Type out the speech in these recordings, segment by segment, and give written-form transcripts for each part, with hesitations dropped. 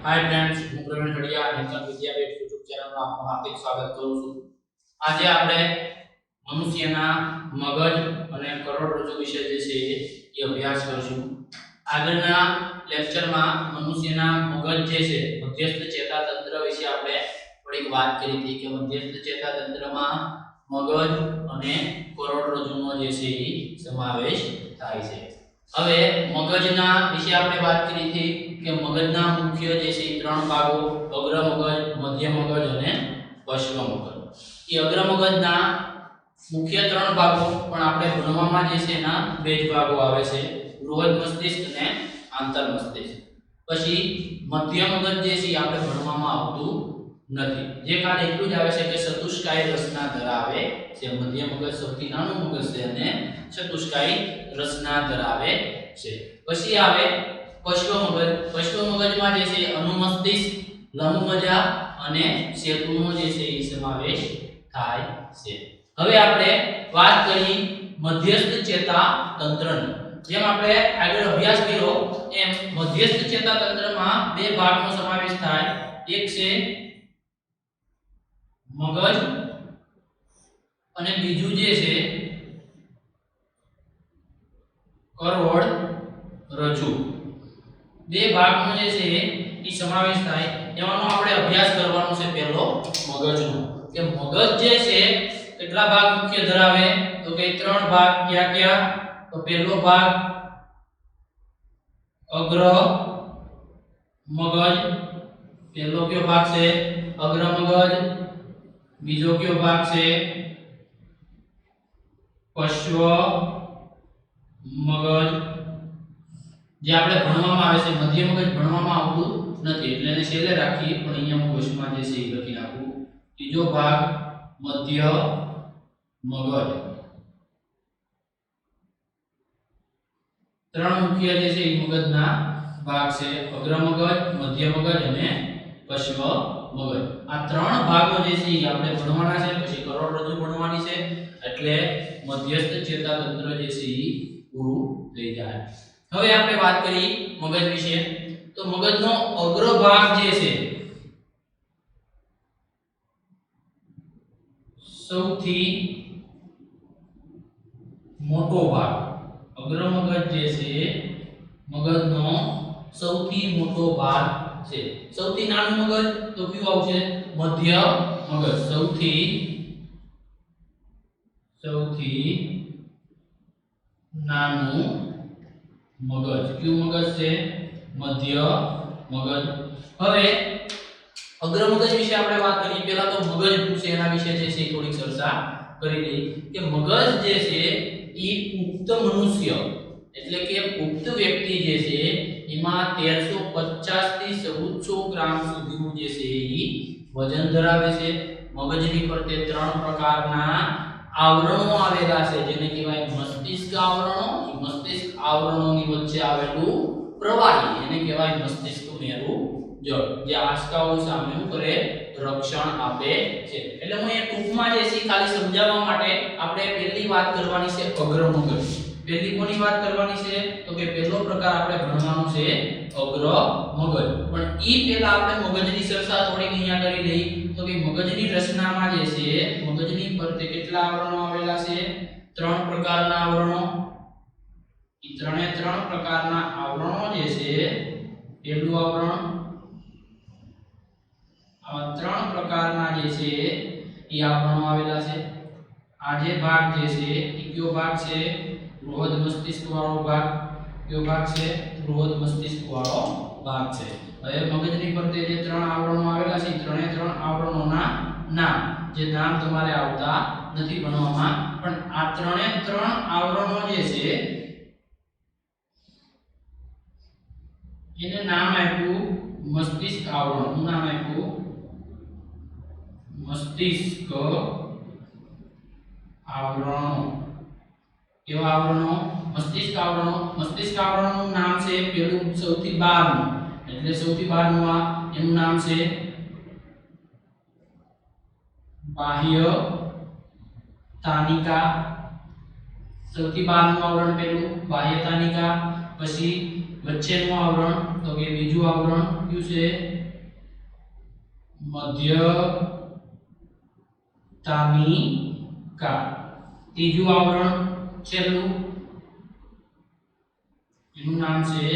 Hi friends, હું પ્રવીણ હડિયા nation વિદ્યાપીઠ YouTube ચેનલમાં આપનું હાર્દિક સ્વાગત કરું છું। આજે આપણે મનુષ્યના મગજ અને કરોડરજ્જુ વિશે જે છે એ અભ્યાસ કરીશું। આગળના લેક્ચરમાં મનુષ્યના મગજ જે છે મધ્યસ્થ ચેતાતંત્ર વિશે આપણે થોડીક વાત કરી હતી કે મધ્યસ્થ ચેતાતંત્રમાં મગજ અને કરોડરજ્જુનો જે છે એ સમાવેશ થાય છે। હવે મગજના વિશે આપણે વાત કરી હતી કે મગજના મુખ્ય જે છે ત્રણ ભાગો અગ્ર મગજ, મધ્ય મગજ અને પશ્વ મગજ। એ અગ્ર મગજના મુખ્ય ત્રણ ભાગો પણ આપણે ભણવામાં જે છે ના બે જ ભાગો આવે છે, બૃહદ મસ્તિષ્ક અને આંતર મસ્તિષ્ક। પછી મધ્ય મગજ જે છે આપણે ભણવામાં આવતું નથી, જે ખાલી એટલું જ આવે છે કે ચતુષ્કાય રચના ધરાવે છે। મધ્ય મગજ સૌથી નાનું મગજ છે અને ચતુષ્કાય રચના ધરાવે છે। પછી આવે પશ્વ મગજ। પશ્વ મગજમાં જે છે અનુમસ્તિષ્ક, લંબમજ્જા અને સેતુનો જે છે એ સમાવેશ થાય છે। હવે આપણે વાત કરી મધ્યસ્થ ચેતાતંત્રની। જેમ આપણે આગળ અભ્યાસ કર્યો એમ મધ્યસ્થ ચેતાતંત્રમાં બે ભાગનો સમાવેશ થાય, એક છે મગજ અને બીજું જે છે કરોડરજ્જુ। બે ભાગનો જે છે એ સમાવેશ થાય। એમાંનો આપણે અભ્યાસ કરવાનો છે પહેલો મગજનો, કે મગજ જે છે કેટલા ભાગ મુખ્ય ધરાવે તો કે ત્રણ ભાગ। ક્યાં ક્યાં? તો પહેલો ભાગ અગ્ર મગજ, પહેલો કયો ભાગ છે અગ્ર મગજ, બીજો કયો ભાગ છે પશ્વ મગજ, જે આપણે ભણવામાં આવે છે। મધ્ય મગજ ભણવામાં આવતું નથી એટલે એને છેલ્લે રાખીએ, પણ અહીંયા હું વશમાં જે છે એ લખી નાખું। ત્રીજો ભાગ મધ્ય મગજ। ત્રણ મુખ્ય જે છે એ મગજના ભાગ છે, અગ્ર મગજ, મધ્ય મગજ અને પશ્વ મગજ। આ ત્રણ ભાગો જે છે એ આપણે ભણવાના છે, પછી કરોડરજ્જુ ભણવાની છે, એટલે મધ્યસ્થ ચેતાતંત્ર જે છે એ પૂરું થઈ જાય। હવે આપણે વાત કરી મગજ વિશે, તો મગજનો અગ્ર ભાગ જે છે સૌથી મોટો ભાગ, અગ્ર મગજ જે છે મગજનો સૌથી મોટો ભાગ છે। સૌથી નાનું મગજ તો કયું આવશે? મધ્ય મગજ। સૌથી નાનું મગજ કયું મગજ છે? મધ્ય મગજ। હવે અગ્ર મગજ વિશે આપણે વાત કરીએ, પહેલા તો મગજ શું છે એના વિશે જે છે થોડીક ચર્ચા કરી લઈએ કે મગજ જે છે એ પુખ્ત મનુષ્ય એટલે કે પુખ્ત વ્યક્તિ જે છે એમાં 1350 થી 1400 ગ્રામ સુધીનું જે છે એ વજન ધરાવે છે। મગજની ફરતે ત્રણ પ્રકારના આવરણો આવેલા છે, જેને કહેવાય મસ્તિષ્ક આવરણો। મસ્તિષ્ક આવરણોની વચ્ચે આવેલું પ્રવાહી એને કહેવાય મસ્તિષ્ક મેરુજળ, જે આંચકાઓ સામે કરે રક્ષણ આપે છે। એટલે હું એ ટૂંકમાં જે છે ખાલી સમજાવવા માટે આપણે પહેલી વાત કરવાની છે અગ્ર મગજ। પહેલી કોની વાત કરવાની છે તો કે પહેલો પ્રકાર આપણે ભણવાનો છે અગ્ર મગજ। પણ ઈ પહેલા આપણે મગજની ચર્ચા થોડી અહીંયા કરી લઈ, તો કે મગજની રચનામાં જે છે મગજની ફરતે કેટલા આવરણો આવેલા છે? ત્રણ પ્રકારના આવરણો। ઈ ત્રણ પ્રકારના આવરણો જે છે, પહેલું આવરણ, આ ત્રણ પ્રકારના જે છે ઈ આવરણો આવેલા છે। આ જે ભાગ જે છે ઈ કયો ભાગ છે? બૃહદ મસ્તિષ્ક વાળો ભાગ। કયો ભાગ છે? બૃહદ મસ્તિષ્ક વાળો ભાગ છે। હવે મગજની ફરતે જે ત્રણ આવરણો આવેલા છે, ત્રણ આવરણોના નામ, જે નામ તમારે આવતા નથી ભણવામાં, પણ આ ત્રણ આવરણો જે છે એને નામ આપ્યું મસ્તિષ્ક આવરણ। નું નામ આપ્યું મસ્તિષ્ક આવરણો। કેવા આવરણો? મસ્તિષ્ક આવરણો। મસ્તિષ્ક આવરણોનું નામ છે પેલું સૌથી બહારનું, એટલે સૌથી બહારનું આ એનું નામ છે બાહ્ય તાનિકા। સૌથી બહારનું આવરણ પેલું બાહ્ય તાનિકા। પછી વચ્ચેનું આવરણ તો કે બીજું આવરણ કયું છે મધ્ય તાનિકા ત્રીજું આવરણ છેલ્લું એનું નામ છે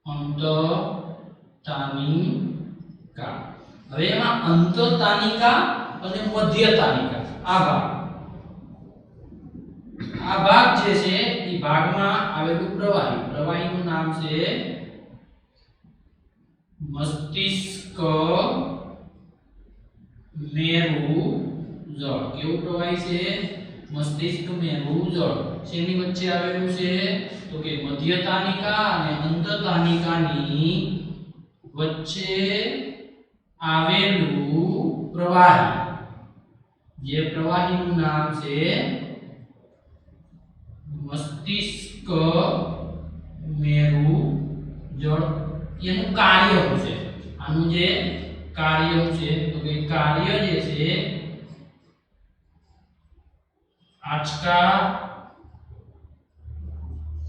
અંતતાનિકા હવે એમાં અંતતાનિકા અને મધ્યતાનિકા આ ભાગ જે છે એ ભાગમાં આવેલું પ્રવાહીનું નામ છે મસ્તિષ્ક મેરુજળ કેવું પ્રવાહી છે મસ્તિષ્ક મેરુજળ શેની વચ્ચે આવેલું છે તો કે મધ્યતાનિકા અને અંતતાનિકાની વચ્ચે આવેલું પ્રવાહી જે પ્રવાહીનું નામ છે મસ્તિષ્ક મેરુજળ એનું કાર્ય શું છે આનું જે કાર્ય છે તો કે કાર્ય જે છે આંચકા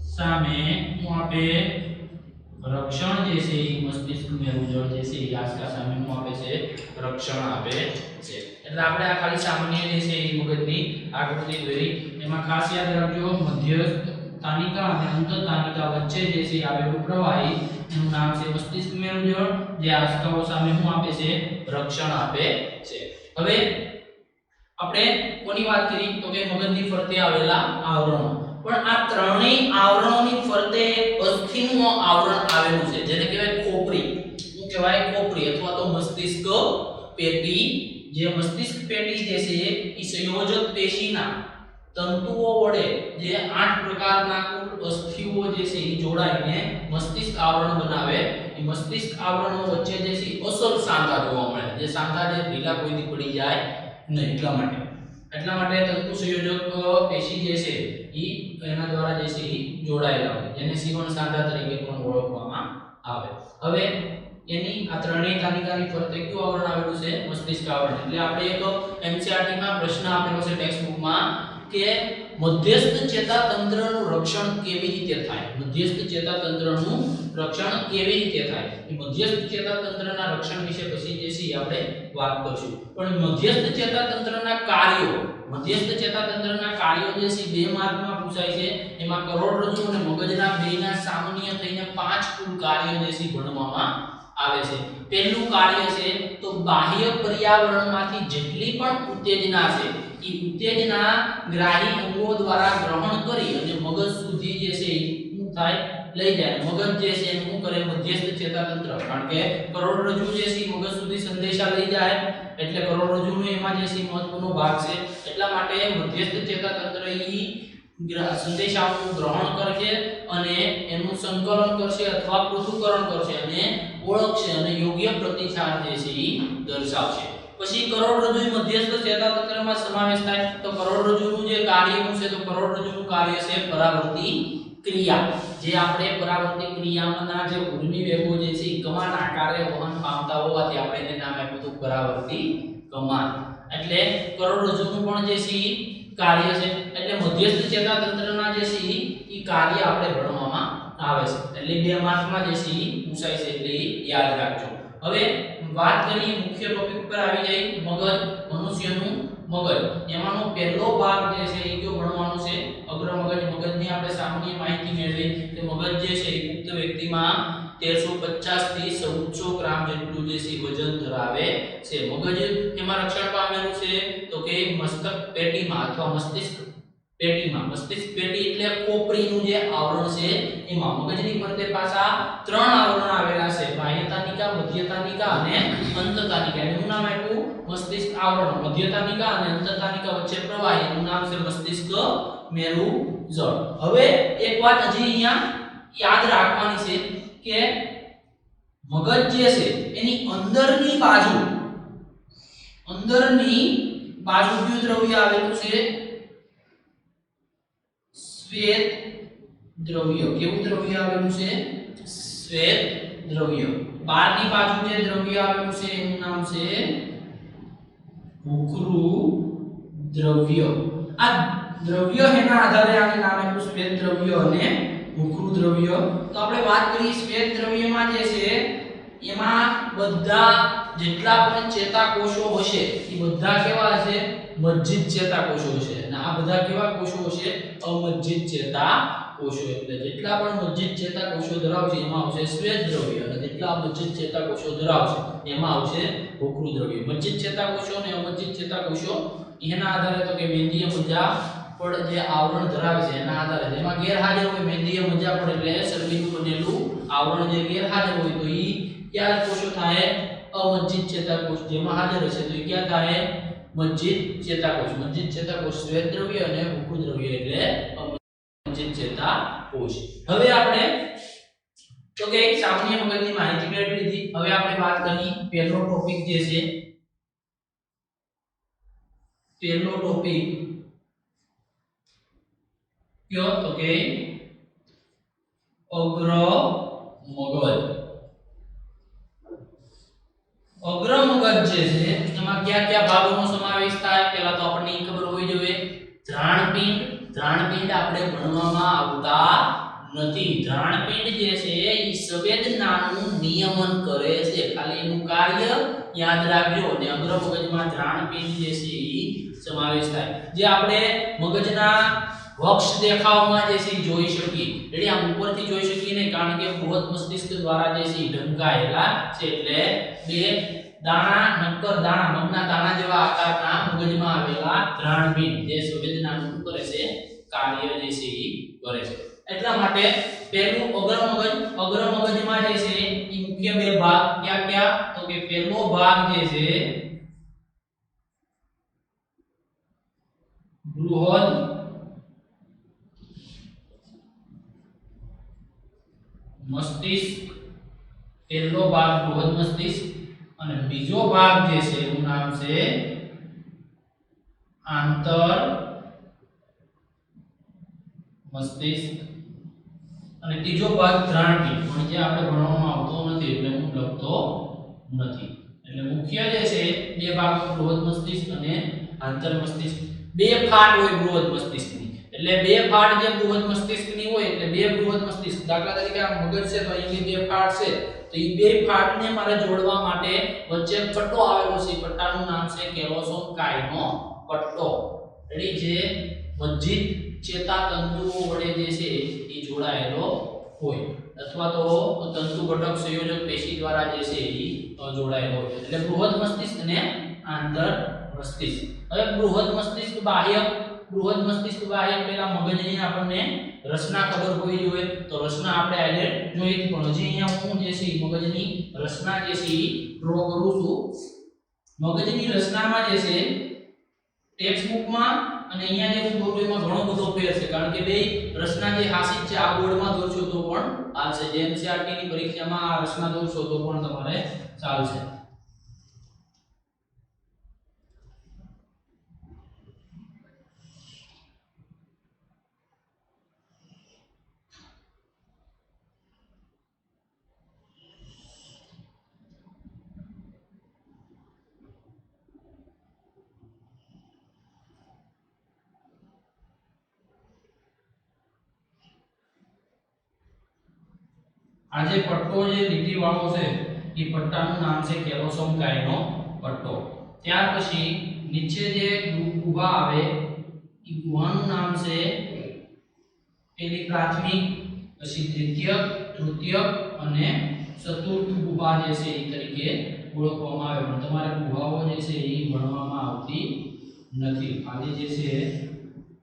સામે હું આપે રક્ષણ જે છે મસ્તિષ્ક મેરુજળ જે છે આંચકા સામે હું આપે છે રક્ષણ આપે છે એટલે આપણે આ ખાલી સામાન્ય જે છે મગજની આકૃતિ દોરી એમાં ખાસ યાદ રાખજો મધ્ય તાનિકા અને અંતતાનિકા વચ્ચે જે છે આવેલું પ્રવાહી એનું નામ છે મસ્તિષ્ક મેરુજળ જે આંચકાઓ સામે શું આપે છે રક્ષણ આપે છે હવે આપણે કોની વાત કરી તો કે મગજની ફરતે આવેલા આવરણો પણ આ ત્રણેય આવરણોની ફરતે અસ્થિનું આવરણ આવેલું છે જેને કહેવાય ખોપરી શું કહેવાય ખોપરી અથવા તો મસ્તિષ્ક પેટી જે મસ્તિષ્ક પેટી જે છે એ સંયોજક પેશીના તંતુઓ વડે જે 8 પ્રકારના કુલ અસ્થિઓ જે છે એ જોડાઈને મસ્તિષ્ક આવરણ બનાવે એ મસ્તિષ્ક આવરણો વચ્ચે જે છે અસલ સાંધા જોવા મળે જે સાંધા જે ઢીલા કોઈથી પડી જાય નહીં એટલા માટે તંતુ સંયોજક પેશી જે છે એ એના દ્વારા જે છે એ જોડાયેલા હોય જેને સીવણ સાંધા તરીકે પણ ઓળખવામાં આવે હવે એની આ ત્રણેય તાનિકાની ફરતે કયું આવરણ આવેલું છે મસ્તિષ્ક આવરણ એટલે આપણે એક એનસીઈઆરટી માં પ્રશ્ન આપેલો છે ટેક્સ્ટ બુકમાં કે મધ્યસ્થ ચેતાતંત્રનું રક્ષણ કેવી રીતે થાય મધ્યસ્થ ચેતાતંત્રનું રક્ષણ કેવી રીતે થાય એ મધ્યસ્થ ચેતાતંત્રના રક્ષણ વિશે પછી જે છે આપણે વાત કરીશું પણ મધ્યસ્થ ચેતાતંત્રના કાર્યો જે છે બે માર્કમાં પૂછાય છે એમાં કરોડરજ્જુ અને મગજના બેયના સામાન્ય થઈને 5 કુલ કાર્યો જે છે ભણવામાં આવે છે પહેલું કાર્ય છે તો બાહ્ય પર્યાવરણમાંથી જેટલી પણ ઉત્તેજના છે એ ઉત્તેજના ગ્રાહી અંગો દ્વારા ગ્રહણ કરી અને મગજ સુધી જે છે શું થાય લઈ જાય મગજ જે છે શું કરે મધ્યસ્થ ચેતાતંત્ર કારણ કે કરોડરજ્જુ જે છે મગજ સુધી સંદેશા લઈ જાય એટલે કરોડરજ્જુનો એમાં જે છે મહત્વનો ભાગ છે એટલા માટે મધ્યસ્થ ચેતાતંત્ર સંદેશાઓનું ગ્રહણ કરશે અને એનું સંકલન કરશે અથવા પૃથ્થકરણ કરશે અને ઓળખશે અને યોગ્ય પ્રતિસાદ જે છે એ દર્શાવશે પછી કરોડરજ્જુ મધ્યસ્થ ચેતાતંત્રમાં સમાવેશ થાય તો કરોડરજ્જુનું જે કાર્યનું છે તો કરોડરજ્જુનું કાર્ય છે પરાવર્તી ક્રિયા જે આપણે પરાવર્તી ક્રિયામાંના જે ઉર્મિ વેગો જે છે કમાન આકારે વહન પામતા હોવાથી આપણે એને નામ આપ્યું હતું પરાવર્તી કમાન એટલે કરોડરજ્જુનું પણ જે છે કાર્ય છે એટલે મધ્યસ્થ ચેતાતંત્રના જે છે એ કાર્ય આપણે ભણવામાં આવે છે એટલે 2 માર્કમાં જે છે પૂછાય છે એટલે યાદ રાખજો હવે વાત કરીએ મુખ્ય ટોપિક પર આવી જાય મગજ મનુષ્યનું મગજ એમાંનો પહેલો ભાગ જે છે એ કયો ભણવાનો છે અગ્ર મગજની આપણે સામાન્ય માહિતી મેળવી કે મગજ જે છે એ પુખ્ત વ્યક્તિમાં 1350 થી 1400 ગ્રામ જેટલું જે છે વજન ધરાવે છે મગજ એમાં રક્ષણ પામેલું છે તો કે મસ્તક પેટીમાં અથવા મસ્તિષ્ક પેટી એટલે ખોપરીનું જે આવરણ છે એમાં મગજની ફરતે પાછા 3 આવરણ આવેલા છે બાહ્યતાનિકા મધ્યતાનિકા અને અંતતાનિકા એનું નામ આપ્યું મસ્તિષ્ક આવરણ મધ્યતાનિકા અને અંતતાનિકા વચ્ચે પ્રવાહી એનું નામ છે મસ્તિષ્ક મેરુજળ હવે એક વાત હજી અહીંયા યાદ રાખવાની છે કે મગજ જે છે એની અંદરની બાજુ કયું દ્રવ્ય આવેલું છે શ્વેત દ્રવ્ય કેવું દ્રવ્ય આવેલું છે શ્વેત દ્રવ્ય બહારની બાજુ જે દ્રવ્ય આવેલું છે એનું નામ છે ભૂખરું દ્રવ્ય આ દ્રવ્ય એના આધારે આને નામ આપ્યું શ્વેત દ્રવ્ય અને ભૂખરું દ્રવ્ય. તો આપણે વાત કરી શ્વેત દ્રવ્યમાં જે છે એમાં બધા જેટલા પણ ચેતાકોષો હશે એ બધા કેવા હશે? મજ્જિત ચેતાકોષો હશે. અને આ બધા કેવા કોષો હશે? અમજ્જિત ચેતાકોષો. એટલે જેટલા પણ મજ્જિત ચેતાકોષો ધરાવશે એમાં આવશે શ્વેત દ્રવ્ય, અને જેટલા અમજ્જિત ચેતાકોષો ધરાવશે એમાં આવશે ભૂખરું દ્રવ્ય. મજ્જિત ચેતાકોષો અને અમજ્જિત ચેતાકોષો એના આધારે તો કે મેંદીય મજ્જા પર જે આવરણ ધરાવે છે એના આધારે જેમાં ગેરહાજર હોય મેંદીય મજ્જા પર એટલે ચરબીનું બનેલું આવરણ જે ગેરહાજર હોય તો ઈ ક્યાં કોષો થાય? અમજ્જિત ચેતાકોષ. જેમાં હાજર હશે તો ઈ ક્યાં થાય? મજ્જિત ચેતાકોષ. મજ્જિત ચેતાકોષ શ્વેત દ્રવ્ય અને ભૂખરું દ્રવ્ય એટલે અમજ્જિત ચેતાકોષ. હવે આપણે તો કે સામાન્ય મગજની માહિતી મેળવી લીધી. હવે આપણે વાત કરી પહેલો ટોપિક જે છે, પહેલો ટોપિક કયો? તો કે અગ્ર મગજ. અગ્ર મગજ જે છે એમાં કયા કયા ભાગોનો સમાવેશ થાય? પહેલા તો આપણને ખબર હોવી જોઈએ ધ્રાણપિંડ. ધ્રાણપિંડ આપણે ભણવામાં આવતા નથી. ધ્રાણપિંડ જે છે એ સંવેદનાનું નિયમન કરે છે, ખાલી એનું કાર્ય યાદ રાખજો. અને અગ્ર મગજમાં ધ્રાણપિંડ જે છે એ સમાવેશ થાય. જે આપણે મગજના વક્ષ દેખાવમાં જે છે જોઈ શકીએ, એટલે આમ ઉપરથી જોઈ શકીએ નહીં, કારણ કે બૃહદ મસ્તિષ્ક દ્વારા જે છે ઢંકાયેલા છે. એટલે બે દાણા, નક્કર દાણા, મગના દાણા જેવા આકારના મગજમાં આવેલા ધ્રાણપિંડ જે સંવેદનાનું કરે છે કાર્ય જે છે એ કરે છે. એટલા માટે પહેલું અગ્ર મગજ. અગ્ર મગજમાં જે છે એ મુખ્ય બે ભાગ ક્યાં ક્યાં? તો કે પહેલો ભાગ જે છે બૃહદ મસ્તિષ્ક. પહેલો ભાગ બૃહદ મસ્તિષ્ક અને બીજો ભાગ જે છે એનું નામ છે આંતર મસ્તિષ્ક અને ત્રીજો ભાગ ધ્રાણપિંડ. પણ જે આપણે ભણવામાં આવતો નથી એટલે હું લખતો નથી. એટલે મુખ્ય જે છે બે ભાગ બૃહદ મસ્તિષ્ક અને આંતર મસ્તિષ્ક. બે ફાટ હોય બૃહદ મસ્તિષ્કની, એટલે બે ફાટ જે બૃહદ મસ્તિષ્કની હોય એટલે બે બૃહદ મસ્તિષ્ક. દાખલા તરીકે આ મગજ છે તો અહીં બે ફાટ છે, તો એ બે ફાટને મારે જોડવા માટે વચ્ચે પટ્ટો આવેલો છે. પટ્ટાનું નામ છે કેલોસોમ કાયનો પટ્ટો. એટલે જે મજ્જિત ચેતાતંતુઓ વડે જે છે એ જોડાયેલો હોય, અથવા તો તંતુ ઘટક સંયોજક પેશી દ્વારા જે છે એ જોડાયેલો હોય. એટલે બૃહદ મસ્તિષ્ક અને આંતર મસ્તિષ્ક. હવે બૃહદ મસ્તિષ્ક બાહ્ય. બૃહદ મસ્તિષ્ક બાહ્ય પહેલા મગજની આપણને રચના ખબર હોવી જોઈએ. તો રચના આપણે આજે જોઈ, પણ હજી અહીંયા હું જે છે મગજની રચના જે છે એ ડ્રો કરું છું. મગજની રચનામાં જે છે ટેક્સ્ટ બુકમાં અને અહીંયા જે હું દોરું એમાં ઘણો બધો ફેર છે, કારણ કે બે રચના જે હાસિલ છે આ બોર્ડમાં દોરશો તો પણ ચાલશે. જે એનસીઈઆરટી ની પરીક્ષામાં આ રચના દોરશો તો પણ તમારે ચાલશે. આ જે પટ્ટો જે લીટી વાળો છે એ પટ્ટાનું નામ છે કેલોસોમ કાયનો પટ્ટો. ત્યાર પછી નીચે જે ગુહા આવે એ ગુહાનું નામ છે પેલી પ્રાથમિક, પછી દ્વિતીયક, તૃતીયક અને ચતુર્થ ગુહા જે છે એ તરીકે ઓળખવામાં આવે. પણ તમારે ગુહાઓ જે છે એ ભણવામાં આવતી નથી. ખાલી જે છે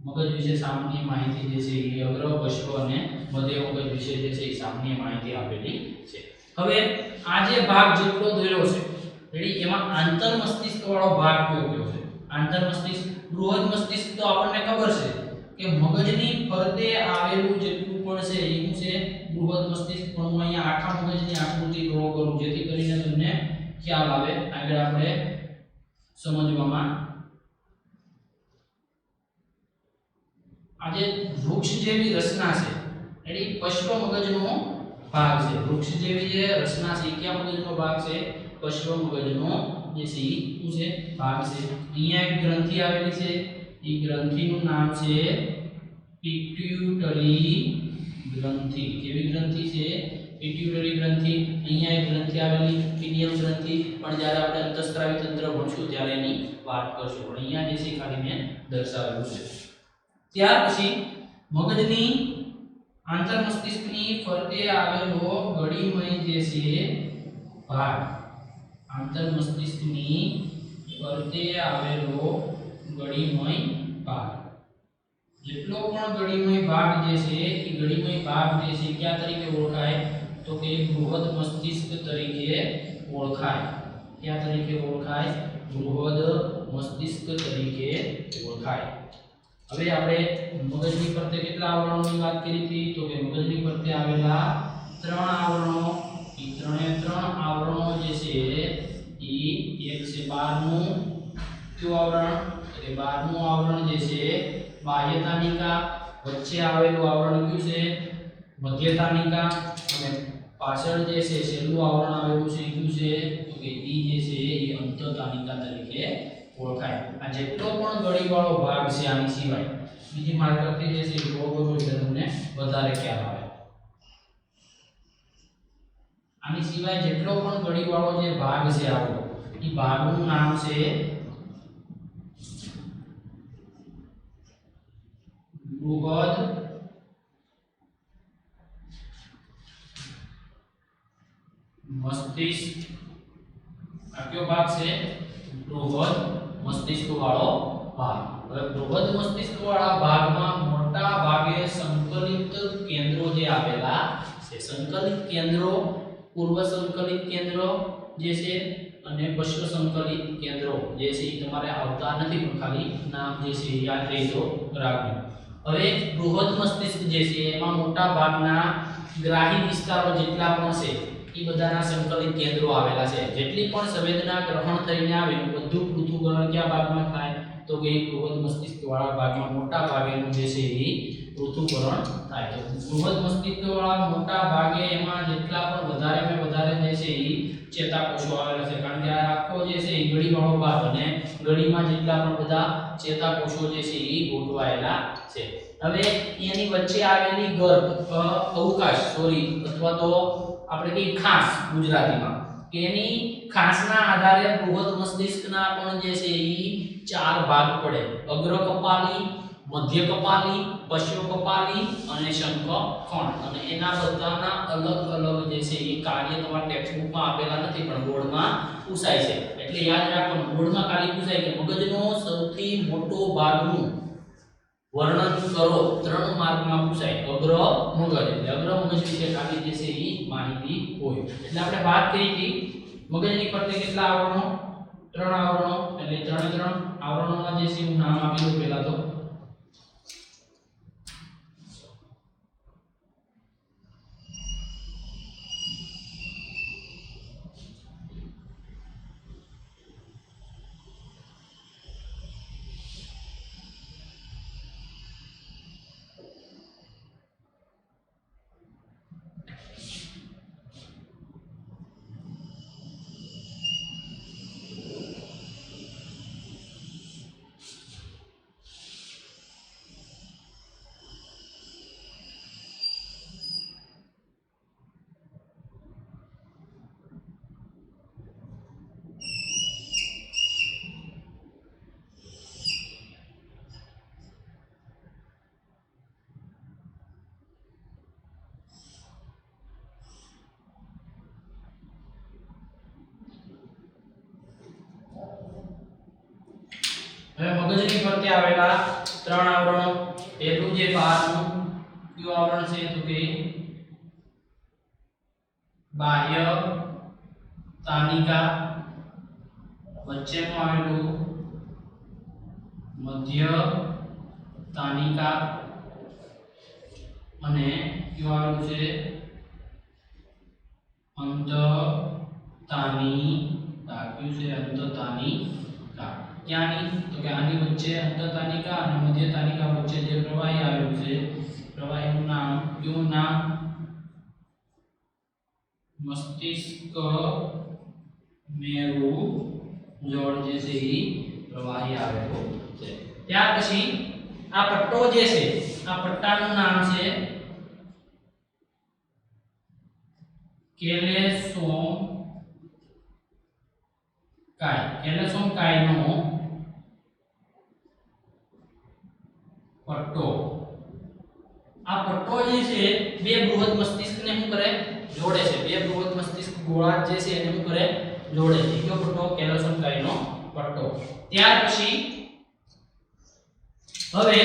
મગજ વિશે સામાન્ય માહિતી જે છે એ અગ્ર, પશ્વ અને મધ્ય મગજ વિશે જે છે એ સામાન્ય માહિતી આપેલી છે. હવે આ જે ભાગ જેટલો દોર્યો છે રેડી, એમાં આંતર મસ્તિષ્ક વાળો ભાગ કયો છે? આંતર મસ્તિષ્ક. બૃહદ મસ્તિષ્ક તો આપણને ખબર છે કે મગજની ફરતે આવેલું જેટલું પણ છે એનું છે બૃહદ મસ્તિષ્ક. પણ હું અહીંયા આખા મગજની આકૃતિ ડ્રો કરું જેથી કરીને તમને ખ્યાલ આવે આગળ આપણે સમજવામાં. આજે વૃક્ષ જેવી રચના છે એટલે પશ્વ મગજનો ભાગ છે. વૃક્ષ જેવી જે રચના છે કયા મગજનો ભાગ છે? પશ્વ મગજનો જે છે શું છે? ભાગ છે. અહીંયા એક ગ્રંથિ આવેલી છે, એ ગ્રંથિનું નામ છે પિટ્યુટરી ग्रंथि केवी ग्रंथि छे पिट्यूटरी ग्रंथि અહીંયા એક ગ્રંથિ આવેલી પીનિયલ ગ્રંથિ પણ જ્યારે આપણે અંતઃસ્ત્રાવી તંત્ર ભણશું ત્યારે એની વાત કરશું પણ અહીંયા જે છે ખાલી મેં દર્શાવેલું છે ત્યાર પછી મગજની આંતર મસ્તિષ્કની ફરતે આવેલો ગળીમય જે છે ભાગ આંતર મસ્તિષ્કની ફરતે આવેલો ગળીમય ભાગ જેટલો પણ ગળીમય ભાગ જે છે એ ગળીમય ભાગ જે છે કયા તરીકે ઓળખાય તો કે બૃહદ મસ્તિષ્ક તરીકે ઓળખાય કયા તરીકે ઓળખાય બૃહદ મસ્તિષ્ક તરીકે ઓળખાય હવે આપણે મગજની ફરતે કેટલા આવરણોની વાત કરી હતી તો કે મગજની ફરતે આવેલા 3 આવરણો એ ત્રણ આવરણો જે છે એ એક છે 12મું કયું આવરણ એટલે 12મું આવરણ જે છે બાહ્ય તાનિકા વચ્ચે આવેલું આવરણ કયું છે મધ્ય તાનિકા અને પાછળ જે છે છેલ્લું આવરણ આવેલું છે કયું છે તો કે ઈ જે છે એ અંતઃ તાનિકા તરીકે ઓળખાય આ જેટલો પણ ગળીવાળો ભાગ છે આની સિવાય બીજી માર્કરથી જે છે જોવો એટલે તમને વધારે ખ્યાલ આવે આની સિવાય જેટલો પણ ગળીવાળો જે ભાગ છે આવો ઈ ભાગનું નામ છે બૃહદ મસ્તિષ્ક આ કયો ભાગ છે બૃહદ મસ્તિષ્ક વાળો ભાગ હવે બૃહદ મસ્તિષ્ક વાળા ભાગમાં મોટા ભાગે સંકલિત કેન્દ્રો જે આવેલા છે સંકલિત કેન્દ્રો પૂર્વ સંકલિત કેન્દ્રો જે છે અને પશ્ચ સંકલિત કેન્દ્રો જે છે તમારે આવતા નથી પણ ખાલી નામ જે છે યાદ રહેજો રાખજો હવે બૃહદ મસ્તિષ્ક જે છે એમાં મોટા ભાગના ગ્રાહી વિસ્તારો જેટલા પણ છે એ બધાના સંકલિત કેન્દ્રો આવેલા છે જેટલી પણ સંવેદના ગ્રહણ થઈને આવે બધું પૃથુકરણ કયા ભાગમાં થાય તો કે બૃહદ મસ્તિષ્ક વાળા ભાગમાં મોટા ભાગેનું જે છે એ પૃથુકરણ થાય તો બૃહદ મસ્તિષ્ક વાળા મોટા ભાગે એમાં જેટલા પણ વધારે જે છે એ ચેતાકોષો આવેલા છે કારણ કે આ આખો જે છે એ ગળીવાળો ભાગ અને ગળીમાં જેટલા પણ બધા ચેતાકોષો જે છે એ ગોઠવાયેલા છે હવે એની વચ્ચે આવેલી ગર્ભ અવકાશ અથવા તો આપણે કઈ ખાસ ગુજરાતીમાં કે એની ખાસના આધારે બૃહદ મસ્તિષ્કના પણ જે છે એ 4 ભાગ પડે અગ્ર કપાલી મધ્ય કપાલી પશ્ચ કપાલી અને શંખ ખંડ અને એના બધાના અલગ જે છે એ કાર્ય તમારા ટેક્સ્ટબુકમાં આપેલા નથી પણ બોર્ડમાં પૂછાય છે એટલે યાદ રાખવાનું બોર્ડમાં ખાલી પૂછાય કે મગજનો સૌથી મોટો ભાગનું વર્ણન કરો 3 માર્કમાં પૂછાય અગ્ર મગજ એટલે અગ્ર મગજ વિશે ખાલી જે છે એ માહિતી હોય એટલે આપણે વાત કરી હતી મગજની ફરતે કેટલા આવરણો 3 આવરણો એટલે 3 આવરણોના જે છે હું નામ આપી દઉં પહેલા તો હવે મગજની ફરતે આવેલા 3 આવરણો પહેલું જે બહારનું કયું આવરણ છે તો કે બાહ્ય તાનિકા વચ્ચેનું આવેલું મધ્ય તાનિકા અને કયું આવેલું છે અંત તાનિકા કયું છે અંત તાનિકા ક્યાંની તો કે આની વચ્ચે અંતઃતાનિકા અને મધ્ય તાનિકા વચ્ચે જે પ્રવાહી આવેલું છે પ્રવાહીનું નામ કયું નામ મસ્તિષ્ક મેરુ જોડ જે છે એ પ્રવાહી આવેલું છે ત્યાર પછી આ પટ્ટો જે છે આ પટ્ટાનું નામ છે કેલેસોમકાયનો પટ્ટો આ પટ્ટો જે છે બે બૃહદ મસ્તિષ્કને શું કરે જોડે છે બે બૃહદ મસ્તિષ્ક ગોળાર્ધ જે છે એને શું કરે જોડે છે કયો પટ્ટો કેલેસોમકાયનો પટ્ટો ત્યાર પછી હવે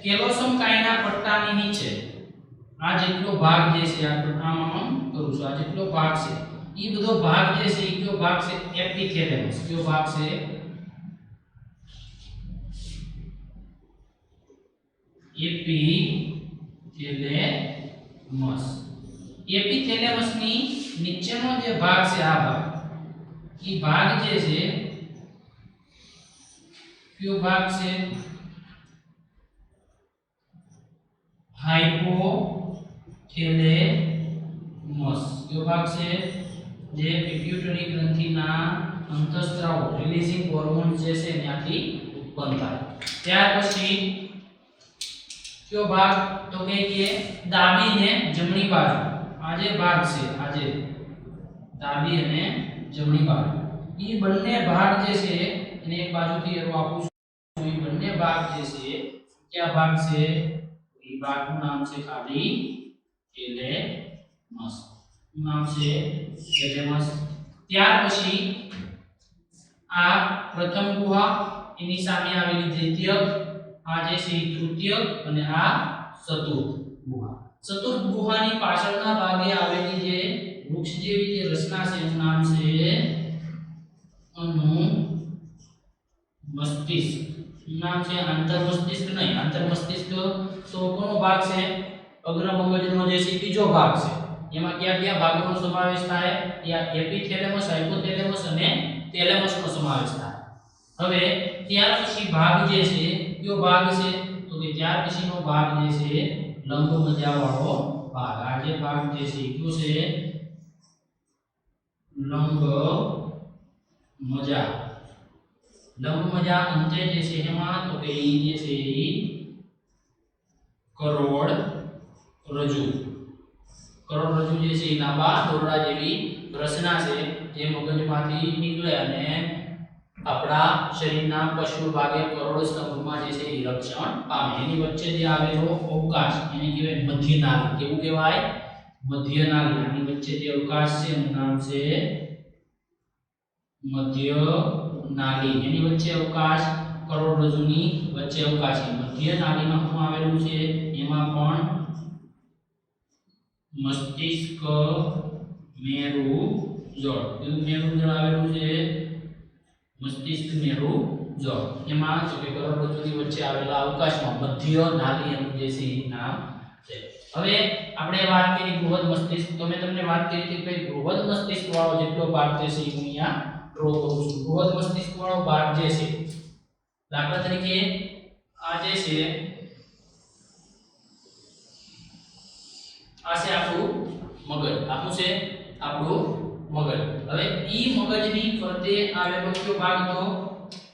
કેલેસોમકાયના પટ્ટાની નીચે આ જેટલો ભાગ જે છે આમાં કરું છું આ જેટલો ભાગ છે ઈ બધો ભાગ જે છે ઈ કયો ભાગ છે એપિથેલેમસ કયો ભાગ છે એપિથેલેમસ ની નીચેનો જે ભાગ છે આ ભાગ ઈ ભાગ જે છે કયો ભાગ છે હાઇપોથેલેમસ કયો ભાગ છે જે પિટ્યુટરી ગ્રંથિના અંતઃસ્ત્રાવ રિલીઝિંગ હોર્મોન્સ જે છે ત્યાંથી ઉત્પન્ન થાય ત્યાર પછી કયો ભાગ તો કે ડાબી ને જમણી બાજુ આ જે ભાગ છે આ જે ડાબી અને જમણી બાજુ ઈ બંને ભાગ જે છે એને એક બાજુથી એરો આપું છું ઈ બંને ભાગ જે છે કયા ભાગ છે ઈ ભાગનું નામ છે ખાલી થેલેમસ નામ છે થેલેમસ ત્યાર પછી આ પ્રથમ ગુહા એની સામે આવેલી દ્વિતીયક આ જે છે તૃતીયક અને આ ચતુર્થ ગુહા ચતુર્થ ગુહાની પાછળના ભાગે આવેલી જે વૃક્ષ જેવી જે રચના છે એનું નામ છે અનુમસ્તિષ્ક નામ છે આંતરમસ્તિષ્ક નહીં આંતરમસ્તિષ્ક તો કોનો ભાગ છે અગ્ર મગજનો જે છે બીજો ભાગ છે એમાં કયા કયા ભાગોનો સમાવેશ થાય ત્યાં એપિથેલેમસ હાઇપોથેલેમસ અને થેલેમસનો સમાવેશ થાય હવે ત્યાર પછી ભાગ જે છે કયો ભાગ છે તો કે ત્યાર પછીનો ભાગ જે છે લંબ મજાવાળો ભાગ આ જે ભાગ જે છે કયો છે લંબ મજા અંતે જે છે એમાં તો કે ઈ જે છે ઈ કરોડરજ્જુ જે છે ઈ લાંબા દોરડા જેવી રચના છે જે મગજમાંથી નીકળે અને આપણા શરીરના પશ્ચિમ ભાગે કરોડ સ્તંભમાં જે છે ઈ રક્ષણ પામે એની વચ્ચે જે આવેલો અવકાશ એને કહેવાય મધ્ય નાળી કેવું કહેવાય મધ્ય નાળી આની વચ્ચે જે અવકાશ છે એનું નામ છે મધ્ય નાળી એની વચ્ચે અવકાશ કરોડરજ્જુની વચ્ચે અવકાશ મધ્ય નાળીમાં શું આવેલું છે એમાં પણ મસ્તિષ્ક મેરુજળ કેવું મેરુજળ આવેલું છે મસ્તિષ્ક મેરુજળ એમાં તો કે કરોડરજ્જુની વચ્ચે આવેલા અવકાશમાં મધ્ય નાળી એનું જે છે નામ છે હવે આપણે વાત કરી બૃહદ મસ્તિષ્ક તો મેં તમને વાત કરી કે ભાઈ બૃહદ મસ્તિષ્ક વાળો જેટલો ભાગ છે હું અહીંયા ડ્રો કરું છું બૃહદ મસ્તિષ્ક વાળો ભાગ જે છે દાખલા તરીકે આ જે છે આ છે આપણું મગજ આપણું છે આપણું મગજ હવે ઈ મગજની ફરતે આવેલો કયો ભાગ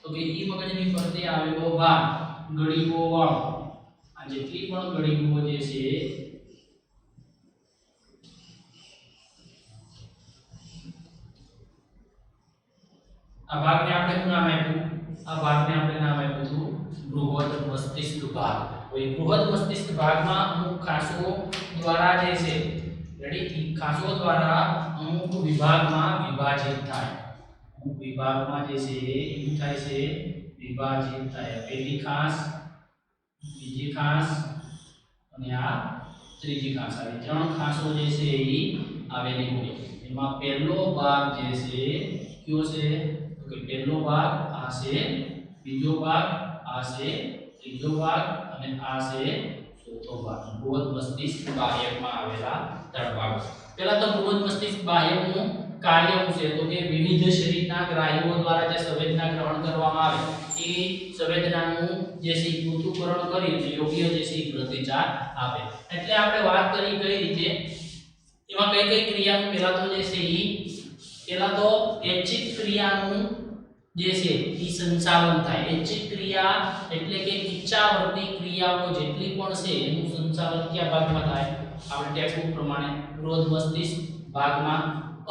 તો કે ઈ મગજની ફરતે આવેલો ભાગ ગળીઓ વાળો આ જેટલી પણ ગળીઓ જે છે આ ભાગને આપણે શું નામ આપ્યું આ ભાગને આપણે નામ આપ્યું હતું બૃહદ મસ્તિષ્ક ભાગ કોઈ બૃહદ મસ્તિષ્ક ભાગમાં અમુક ખાસો દ્વારા જે છે રેડી ખાસો દ્વારા અમુક વિભાગમાં વિભાજિત થાય અમુક વિભાગમાં જે છે એવું થાય છે વિભાજિત થાય પહેલી ખાસ બીજી ખાસ અને આ ત્રીજી ખાસ આવી ત્રણ ખાસો જે છે એ આવેલી હોય એમાં પહેલો ભાગ જે છે કયો છે તો કે પહેલો ભાગ આ છે બીજો ભાગ આ છે ત્રીજો ભાગ અને આ છે ચોથો ભાગ બૃહદ મસ્તિષ્ક બાહ્યકમાં આવેલા ત્રણ ભાગો પહેલા તો બૃહદ મસ્તિષ્ક બાહ્યકનું કાર્ય શું છે તો કે વિવિધ શરીરના ગ્રાહીઓ દ્વારા જે સંવેદના ગ્રહણ કરવામાં આવે એ સંવેદનાનું જે છે પૃથ્થકરણ કરી યોગ્ય જે છે પ્રતિચાર આપે એટલે આપણે વાત કરી કઈ રીતે એમાં કઈ કઈ ક્રિયાનું પહેલા તો જે છે પહેલા તો ઐચ્છિક ક્રિયાનું જે છે એ સંચાલન થાય ઐચ્છિક ક્રિયા એટલે કે ઈચ્છાવર્તી ક્રિયાઓ જેટલી પણ છે એનું સંચાલન કયા ભાગમાં થાય આપણે ટેક્સ્ટબુક પ્રમાણે બૃહદ મસ્તિષ્ક ભાગમાં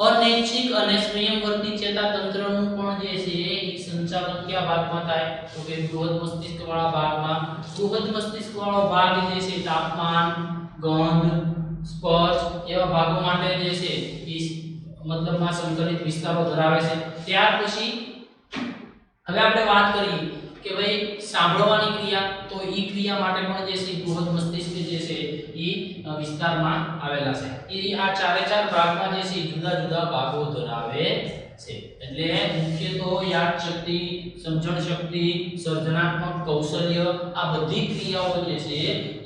અનૈચ્છિક અને સ્વયંવર્તી ચેતાતંત્રનું પણ જે છે એ સંચાલન કયા ભાગમાં થાય તો કે બૃહદ મસ્તિષ્ક વાળા ભાગમાં. બૃહદ મસ્તિષ્ક વાળો ભાગ જે છે તાપમાન, ગંધ, સ્પર્શ એવા ભાગો માટે જે છે એ મતલબમાં સંકલિત વિસ્તારો ધરાવે છે. ત્યાર પછી હવે આપણે વાત કરીએ કે ભાઈ સાંભળવાની ક્રિયા, તો ઈ ક્રિયા માટે પણ જે છે બૃહદ મસ્તિષ્ક જે છે ઈ વિસ્તારમાં આવેલા છે. એ આ ચારે ચાર ભાગમાં જે છે જુદા જુદા ભાગો ધરાવે છે. એટલે મુખ્ય તો યાદ શક્તિ, સમજણ શક્તિ, સર્જનાત્મક કૌશલ્ય આ બધી ક્રિયાઓ જે છે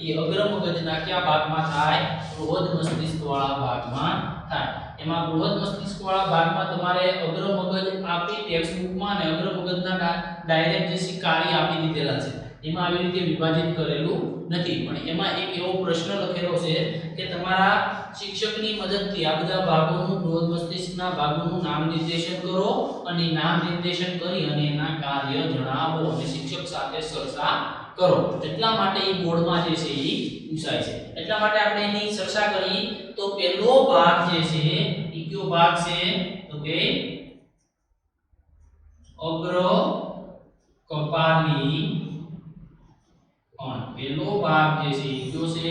એ અગ્ર મગજના કયા ભાગમાં થાય? બૃહદ મસ્તિષ્ક વાળા ભાગમાં થાય. એમાં બૃહદ મસ્તિષ્ક વાળા ભાગમાં તમારે અગ્ર મગજ આપી ટેક્સ્ટ બુકમાં અને અગ્ર મગજના ડાયરેક્ટ જે કાર્ય આપી દીધેલા છે. એમાં આવી રીતે વિભાજિત કરેલું નથી, પણ એમાં એક એવો પ્રશ્ન લખેલો છે કે તમારા શિક્ષકની મદદથી આ બધા ભાગોનું બૃહદ મસ્તિષ્કના ભાગોનું નામ નિર્દેશન કરો અને નામ નિર્દેશન કરી અને એના કાર્ય જણાવો અને શિક્ષક સાથે ચર્ચા કરો. એટલા માટે એ બોર્ડમાં જે છે એ પૂછાય છે. એટલા માટે આપણે એની ચર્ચા કરી. તો પહેલો ભાગ જે છે એ કયો ભાગ છે તો કે અગ્ર કપાલી ખંડ. પહેલો ભાગ જે છે એ કયો છે?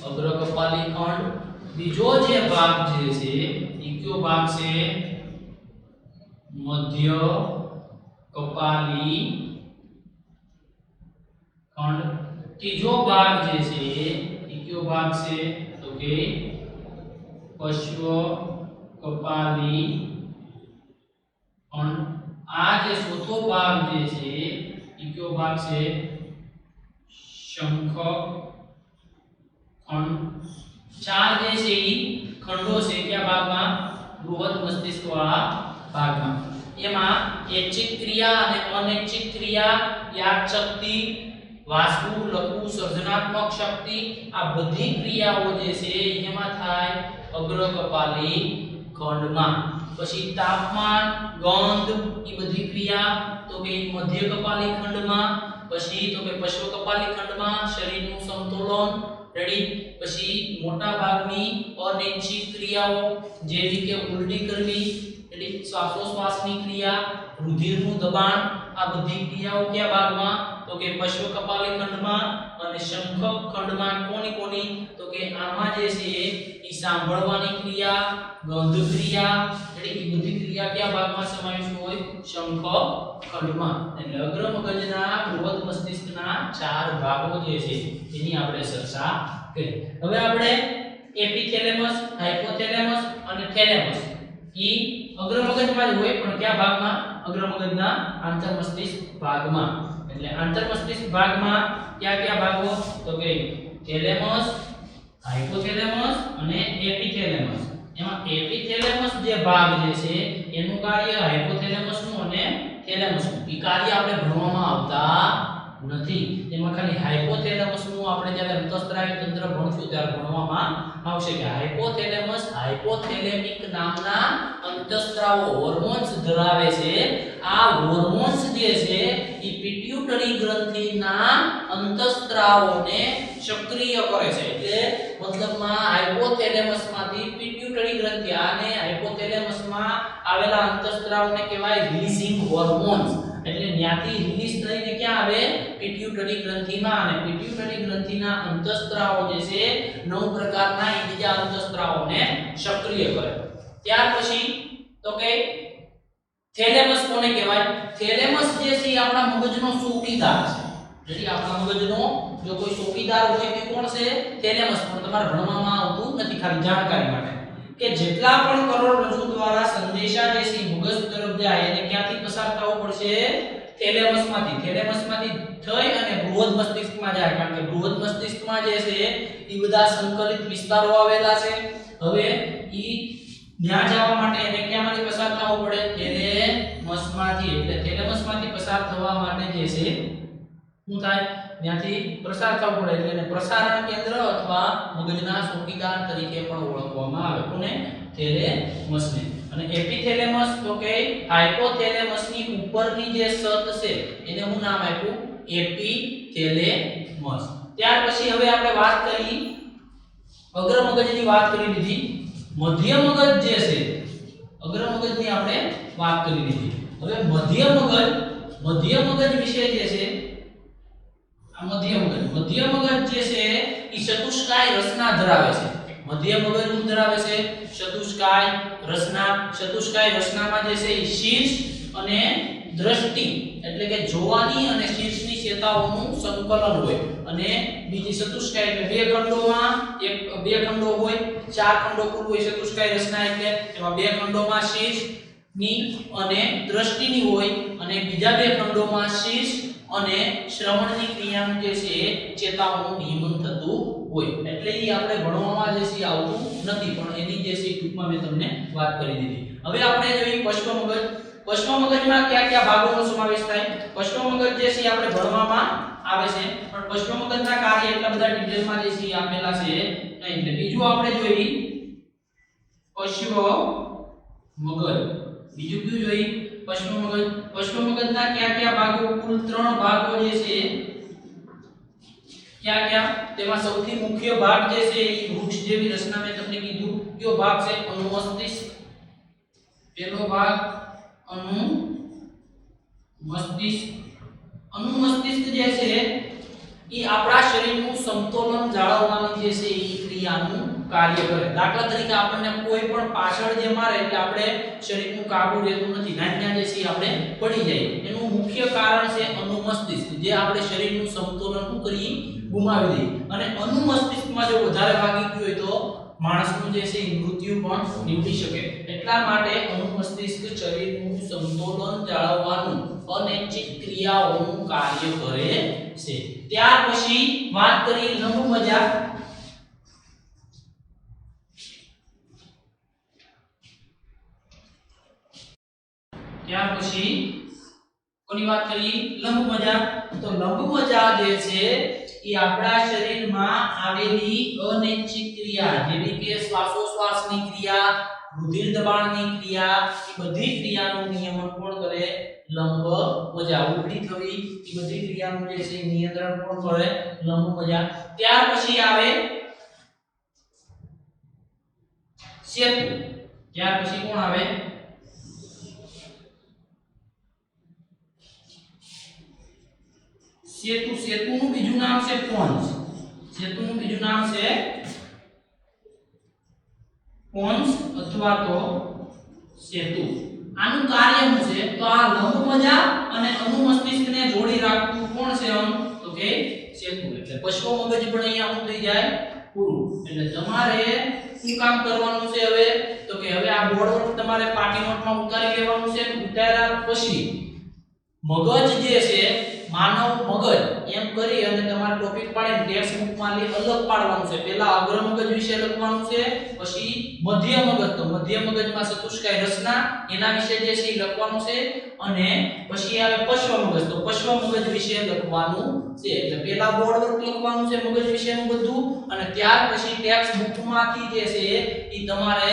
અગ્ર કપાલી ખંડ. બીજો જે ભાગ જે છે એ કયો ભાગ છે? મધ્ય કપાલી ખંડ. ત્રીજો ભાગ જે છે એ કયો ભાગ છે તો કે પશ્ચ કપાલી ખંડ. આ જે ચોથો ભાગ જે છે એ કયો ભાગ છે? શંખ ખંડ. ચાર જે છે એ ખંડો છે કયા ભાગમાં? બૃહદ મસ્તિષ્ક વાળા ભાગમાં. એમાં ઐચ્છિક ક્રિયા અને અનૈચ્છિક ક્રિયા, યાદ શક્તિ, વાંચવું, લખવું, સર્જનાત્મક શક્તિ આ બધી ક્રિયાઓ જે છે એમાં થાય અગ્ર કપાલી ખંડમાં. પછી તાપમાન, ગંધ એ બધી ક્રિયા તો કે મધ્ય કપાલી ખંડમાં. પછી તો કે પશ્ચ કપાલી ખંડમાં. શરીરનું સંતુલન રેડી. પછી મોટા ભાગની અનૈચ્છિક ક્રિયાઓ જેવી કે ઉલટી કરવી, રેડી, શ્વાસોશ્વાસની ક્રિયા, રુધિરનું દબાણ આ બધી ક્રિયાઓ કયા ભાગમાં તો કે પશ્ચ કપાલી ખંડમાં. અને શંખ ખંડમાં કોની કોની તો કે આમાં જે છે એ સાંભળવાની ક્રિયા, ગંધ ક્રિયા, રેડી, એ બધી ક્રિયા કયા ભાગમાં સમાવેશ હોય? શંખ ખંડમાં. એટલે અગ્ર મગજના બૃહદ મસ્તિષ્કના ચાર ભાગો જે છે એની આપણે ચર્ચા કરી. હવે આપણે એપિથેલેમસ, હાઇપોથેલેમસ અને થેલેમસ ઈ અગ્ર મગજમાં જ હોય, પણ કયા ભાગમાં? અગ્ર મગજના આંતર મસ્તિષ્ક ભાગમાં. એટલે આંતર મસ્તિષ્ક ભાગમાં કયા કયા ભાગો તો કે થેલેમસ, હાઇપોથેલેમસ અને એપિથેલેમસ. એમાં એપિથેલેમસ જે ભાગ જે છે એનું કાર્ય હાઇપોથેલેમસ નું અને થેલેમસ નું ઈ કાર્ય આપણે ભણવામાં આવતા નથી. એમાં ખાલી હાઇપોથેલેમસ નું આપણે જ્યારે અંતઃસ્ત્રાવી તંત્ર ભણશું ત્યારે ભણવામાં આવશે કે હાઇપોથેલેમસ હાઇપોથેલેમિક નામના અંતઃસ્ત્રાવો હોર્મોન્સ ધરાવે છે. આ હોર્મોન્સ જે છે એ પિટ્યુટરી ગ્રંથિના અંતઃસ્ત્રાવોને સક્રિય કરે છે. એટલે મતલબમાં હાઇપોથેલેમસમાંથી પિટ્યુટરી ગ્રંથિ આને હાઇપોથેલેમસમાં આવેલા અંતઃસ્ત્રાવને કહેવાય રિલીઝિંગ હોર્મોન્સ. એટલે ત્યાંથી રિલીઝ થઈને ક્યાં આવે? પિટ્યુટરી ગ્રંથિમાં. અને પિટ્યુટરી ગ્રંથિના અંતઃસ્ત્રાવો જે છે 9 પ્રકારના બીજા અંતઃસ્ત્રાવોને સક્રિય કરે. ત્યાર પછી તો કે થેલેમસ કોને કહેવાય? થેલેમસ જે છે આપણા મગજનો ચોકીદાર છે. એટલે આપણા મગજનો જો કોઈ ચોકીદાર હોય તે કોણ છે? થેલેમસ. પણ તમારે ભણવામાં આવતું નથી, ખાલી જાણકારી માટે કે જેટલા પણ કરોડરજ્જુ દ્વારા સંદેશા જે છે મગજ તરફ જાય એને ક્યાંથી પસાર થવું પડશે? થેલેમસમાંથી. થેલેમસમાંથી થઈ અને બૃહદ મસ્તિષ્કમાં જાય, કારણ કે બૃહદ મસ્તિષ્કમાં જે છે એ બધા સંકલિત વિસ્તારો આવેલા છે. હવે ઈ ત્યાં જવા માટે એને ક્યાંમાંથી પસાર થવું પડે? થેલેમસમાંથી. એટલે થેલેમસમાંથી પસાર થવા માટે જે છે શું થાય? ત્યાંથી પ્રસાર થવું પડે. એટલે એને પ્રસારણ કેન્દ્ર અથવા મગજના ચોકીદાર તરીકે પણ ઓળખવામાં આવે. કોને? થેલેમસને. અને એપિથેલેમસ તો કે હાઇપોથેલેમસની ઉપરની જે સ્તર છે એને હું નામ આપ્યું? એપિથેલેમસ. ત્યાર પછી હવે આપણે વાત કરી અગ્ર મગજની વાત કરી લીધી. મધ્ય મગજ જે છે અગ્ર મગજની આપણે વાત કરી દીધી. હવે મધ્ય મગજ વિશે જે છે આ મધ્ય મગજ જે છે એ ચતુષ્કાય રચના ધરાવે છે. મધ્ય મગજ શું ધરાવે છે? ચતુષ્કાય રચનામાં જે છે એ શીર્ષ અને દ્રષ્ટિ એટલે કે જોવાની અને શીર્ષની ચેતાઓનું સંકલન હોય. અને બીજી ચતુષ્કાય એટલે બે ખંડો હોય, ચાર ખંડો કુલ હોય ચતુષ્કાય રચના એટલે. એમાં બે ખંડોમાં શીર્ષની અને દ્રષ્ટિની હોય અને બીજા બે ખંડોમાં શીર્ષ અને શ્રવણની ક્રિયાનું જે છે ચેતાઓનું નિયમન થતું હોય. એટલે એ આપણે ભણવામાં જે છે આવતું નથી, પણ એની જે છે ટૂંકમાં મેં તમને વાત કરી દીધી. હવે આપણે જોઈએ પશ્વ મગજમાં કયા ભાગોનો સમાવેશ થાય? પશ્વ મગજ જે છે આપણે ભણવામાં આવે છે, પણ પશ્વ મગજના કાર્ય એટલા બધા ડિટેલમાં જે છે આપેલા છે નહીં. એટલે બીજું આપણે જોઈએ પશ્વ મગજ. બીજું કયું જોઈએ? પશ્વ મગજના કયા ભાગો? કુલ 3 ભાગો જે છે. કયા? તેમાં સૌથી મુખ્ય ભાગ જે છે એ વૃક્ષ જેવી રચના મેં તમને કીધું. કયો ભાગ છે? અનુમસ્તિષ્ક. પહેલો ભાગ અનુમસ્તિષ્ક જે છે એ આપણા શરીરનું સમતોલન જાળવવાની જે છે એ ક્રિયાનું કાર્ય કરે. દાખલા તરીકે આપણને કોઈ પણ પાછળ જે મારે એટલે આપણે શરીરનું કાબુ રહેતું નથી, નાન્યા જે છે આપણે પડી જાય. એનું મુખ્ય કારણ છે અનુમસ્તિષ્ક, જે આપણે શરીરનું સમતોલન શું કરીએ? ગુમાવી દઈએ. અને અનુમસ્તિષ્કમાં જો વધારે ભાગી ગયું હોય તો માણસનું જે છે મૃત્યુ પણ નીવડી શકે. એટલા માટે અનુમસ્તિષ્ક શરીરનું સંતુલન જાળવવાનું અનૈચ્છિક ક્રિયાઓનું કાર્ય કરે છે. ત્યાર પછી વાત કરીએ લંબ મજા. ત્યાર પછી કોની વાત કરીએ? લંબ મજા. તો લંબ મજા જે છે એ આપણા શરીરમાં આવેલી અનૈચ્છિક ક્રિયા જેવી કે શ્વાસોશ્વાસની ક્રિયા, રુધિર દબાણની ક્રિયા, એ બધી ક્રિયાનું નિયમન કોણ કરે? લંબ મજા. ઉલટી થવી એ બધી ક્રિયાનું જે છે નિયંત્રણ કોણ કરે? લંબ મજા. ત્યાર પછી આવે સેતુ. ત્યાર પછી કોણ આવે? સેતુનું બીજું નામ છે પોન્સ. સેતુનું બીજું નામ છે પોન્સ અથવા તો સેતુ. આનું કાર્ય શું છે? તો આ લંબ મજા અને અનુમસ્તિષ્કને જોડી રાખતું કોણ છે અંગ? તો કે સેતુ. એટલે પશ્વ મગજ પણ અહીંયા શું થઈ જાય? પૂરું. એટલે તમારે શું કામ કરવાનું છે હવે? તો કે હવે આ બોર્ડ તમારે પાટી નોટમાં ઉતારી લેવાનું છે. ઉતાર્યા પછી મગજ જે છે માનવ મગજ એમ કરી અને તમારે ટોપિક પાડીને ટેક્સ્ટ બુકમાં અલગ પાડવાનું છે. પહેલા અગ્ર મગજ વિશે લખવાનું છે, પછી મધ્ય મગજ. તો મધ્ય મગજમાં ચતુષ્કાય રચના એના વિશે જે છે લખવાનું છે, અને પછી આવે પશ્વ મગજ. તો પશ્વ મગજ વિશે લખવાનું છે. એટલે પહેલા બોર્ડ વર્ક લખવાનું છે મગજ વિશેનું બધું, અને ત્યાર પછી ટેક્સ્ટ બુકમાંથી જે છે એ તમારે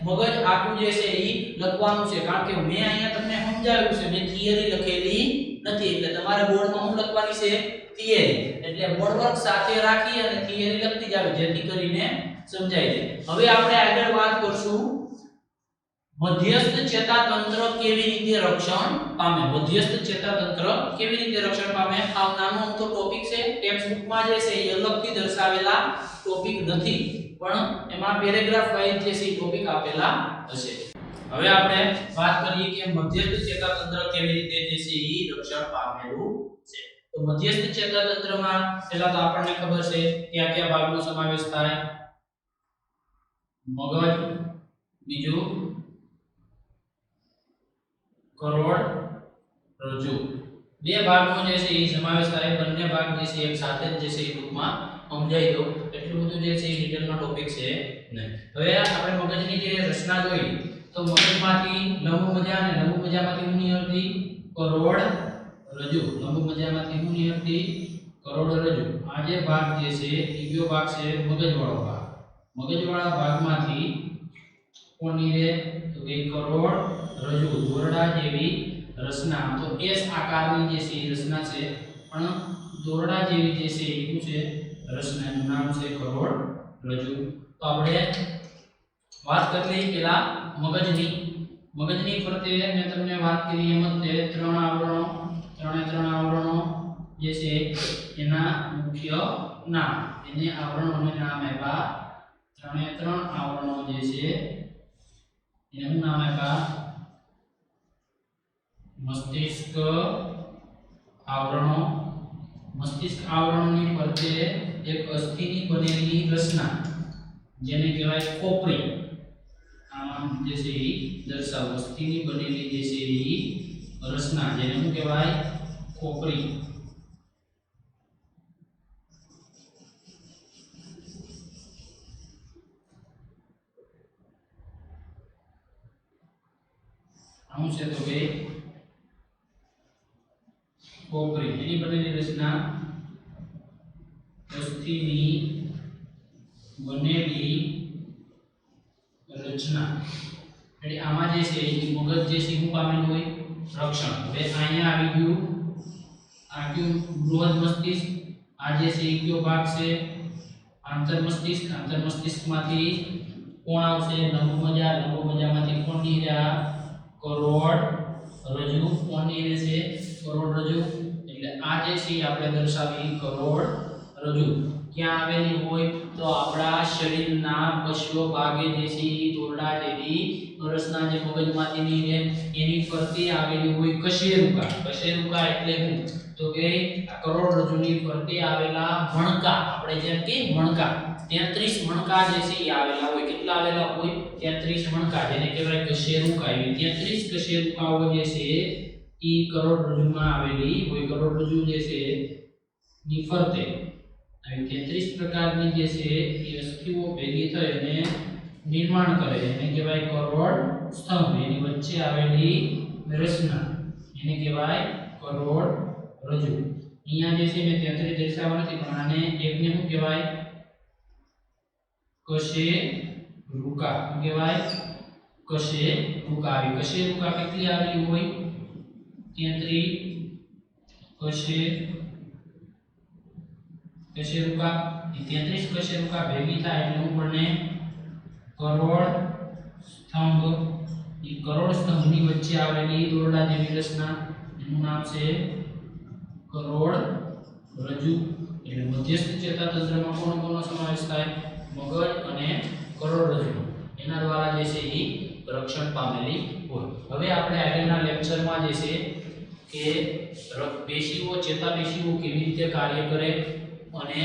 મગજ આખું જે છે એ લખવાનું છે. કારણ કે મેં અહીંયા તમને સમજાવ્યું છે, મેં થિયરી લખેલી નથી. એટલે તમારે બોર્ડમાં શું લખવાની છે? થિયરી. એટલે બોર્ડ વર્ક સાથે રાખી અને થિયરી લખતી જાવ જેથી કરીને સમજાય જાય. હવે આપણે આગળ વાત કરશું મધ્યસ્થ ચેતાતંત્ર કેવી રીતે રક્ષણ પામે. મધ્યસ્થ ચેતાતંત્ર કેવી રીતે રક્ષણ પામે? આ નાનો અમથો ટોપિક છે. ટેક્સ્ટ બુકમાં જે છે એ અલગથી દર્શાવેલા ટોપિક નથી, પણ એમાં પેરેગ્રાફ વાઇઝ જે છે ટોપિક આપેલા હશે. હવે આપણે વાત કરીએ કે મધ્યસ્થ ચેતાતંત્ર કેવી રીતે જે છે એ રક્ષણ પામેલું છે. તો મધ્યસ્થ ચેતાતંત્રમાં પહેલા તો આપણને ખબર છે કયા ભાગનો સમાવેશ થાય? મગજ, બીજું કરોડરજ્જુ. બે ભાગનો જે છે એ સમાવેશ થાય. બંને ભાગ જે છે એક સાથે જ જે છે એ ટૂંકમાં સમજાઈ દો. એટલું બધું જે છે એ ડિટેલમાં ટોપિક છે નહીં. હવે આપણે મગજની જે રચના જોઈ તો મગજમાંથી લંબ મજા અને લંબ મજામાંથી શું નીકળતી? કરોડરજ્જુ. લંબ મજામાંથી શું નીકળતી? કરોડરજ્જુ. આ જે ભાગ જે છે એ કયો ભાગ છે? મગજવાળો ભાગ. મગજવાળા ભાગમાંથી કોણ નીકળે? તો કે કરોડરજ્જુ. દોરડા જેવી રચના. તો એસ આકારની જે છે રચના છે, પણ દોરડા જેવી જે છે એ શું છે? રચના. એનું નામ છે કરોડરજ્જુ. તો આપણે વાત કરી લઈએ પેલા મગજની ફરતે મેં તમને વાત કરી એમ જ તે ત્રણ આવરણો જે છે એના મુખ્ય નામ એને આવરણોને નામ આપ્યા ત્રણ આવરણો જે છે એનું નામ આપ્યા મસ્તિષ્ક આવરણોની ફરતે એક અસ્થિની બનેલી રચના જેને કહેવાય ખોપરી આમ જે છે એ દર્શાવ અસ્થિની બનેલી જે છે એ રચના જેને શું કહેવાય ખોપરી આમ છે તો કે ખોપરી એની બનેલી રચના અસ્થિની બનેલી રચના એટલે આમાં જે છે એ મગજ જે છે શું પામેલું હોય રક્ષણ હવે અહીંયા આવી ગયું આ કયું બૃહદ મસ્તિષ્ક આ જે છે એ કયો ભાગ છે આંતર મસ્તિષ્કમાંથી કોણ આવશે લંબમજ્જામાંથી કોણ નીકળ્યા કરોડરજ્જુ કોણ નીકળે છે કરોડરજ્જુ એટલે આ જે છે આપણે દર્શાવી કરોડરજ્જુ ક્યાં આવેલી હોય તો આપણા શરીરના પશ્ચિમ ભાગે જે છે દોરડા જેવી રચના જે મગજમાંથી નીકળે એની ફરતે આવેલી હોય કશેરુકા એટલે શું તો કે આ કરોડરજ્જુની ફરતે આવેલા મણકા આપણે જેમ કે મણકા 33 મણકા જે છે એ આવેલા હોય કેટલા આવેલા હોય 33 મણકા જેને કહેવાય કશેરુકા એ 33 કશેરુકાઓ જે છે એ કરોડરજ્જુમાં આવેલી હોય કરોડરજ્જુ જે છે ની ફરતે આવી 33 પ્રકારની જે છે એ અસ્થિઓ ભેગી થઈ અને નિર્માણ કરે એને કહેવાય કરોડ સ્તંભ એની વચ્ચે આવેલી રચના એને કહેવાય કરોડરજ્જુ અહીંયા જે છે મેં 33 દર્શાવવા નથી પણ આને એકને શું કહેવાય કશેરુકા કહેવાય કશેરુકા આવી કશેરુકા કેટલી આવેલી હોય 33 કશેરુકા 33 કશેરુકા ભેગી થાય એટલે હું બને કરોડ સ્તંભની વચ્ચે આવેલી દોરડા જેવી રચના એનું નામ છે કરોડરજ્જુ એટલે મધ્યસ્થ ચેતાતંત્રમાં કોનો સમાવેશ થાય મગજ અને કરોડરજ્જુ એના દ્વારા જે છે એ રક્ષણ પામેલી હોય હવે આપણે આગળના લેક્ચરમાં જે છે કે પેશીઓ ચેતાપેશીઓ કેવી રીતે કાર્ય કરે અને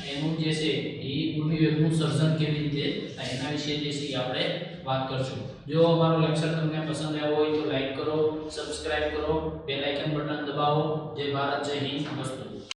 એનું જે છે એ ઉર્મિવેગનું સર્જન કેવી રીતે થાય એના વિશે જે છે આપણે વાત કરશું જો અમારો લેક્ચર તમને પસંદ આવ્યો હોય તો લાઈક કરો સબસ્ક્રાઇબ કરો બેલ આઇકન બટન દબાવો જય ભારત જય હિન્દ નમસ્તે